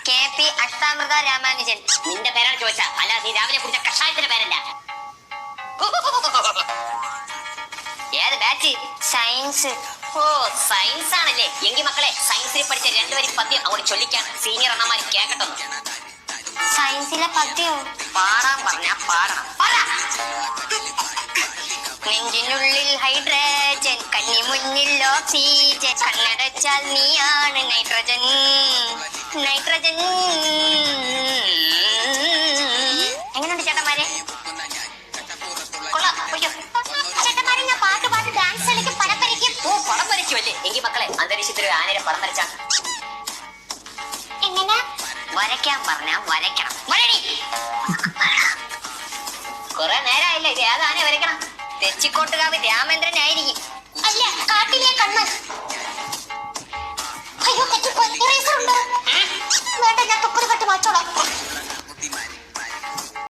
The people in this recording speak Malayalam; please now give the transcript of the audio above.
KP അഷ്ടാമൃത രാമാനുജൻ. നിന്റെ പേരാണ് ചോദിച്ചാ, അല്ല നീ രാവിലെ കുടിച്ച കഷായത്തിന്റെ പേരല്ല. ഏത് ബാച്ച്? സയൻസ്. ഓ സയൻസ് ആണല്ലേ. എങ്കിൽ മക്കളെ സയൻസിൽ പഠിച്ച രണ്ടുപേരും പദ്യം അവിടെ ചൊല്ലിക്കാണ്. സീനിയർ അണ്ണന്മാർ കേക്കട്ടോ. സയൻസിലെ പദ്യോ? പാടാൻ പറഞ്ഞാ പാടണം. നെഞ്ചിനുള്ളിൽ ഹൈഡ്രജൻ, കന്നി മുന്നിൽ ഓക്സിജൻ, കണ്ണടച്ചാൽ നീയാണ് നൈട്രജൻ. നൈട്രജൻ. എങ്ങനെയുണ്ട് ചേട്ടന്മാരെ? കൊള്ളാം. ചേട്ടന്മാരെ ഞാൻ പാട്ട് പാട്ട് ഡാൻസ് കളിക്കും, പടം വരയ്ക്കും. ഓ പടം വരയ്ക്കുമല്ലേ. എങ്കിൽ മക്കളെ അന്തരീക്ഷത്തിൽ ഒരു ആനയുടെ പടം വരച്ചാ. എങ്ങനെ വരയ്ക്കാൻ പറഞ്ഞാ വരയ്ക്കണം. കൊറേ നേരമായില്ലേ, ഇത് ഏത് ആന വരയ്ക്കണം? തെച്ചിക്കോട്ടുകാവ് രാമേന്ദ്രനായിരിക്കും. അല്ല, കാട്ടിലെ കണ്ണൻ. അയ്യോ, തെറ്റിപ്പോയി. ഇറേസർ ഉണ്ടോ?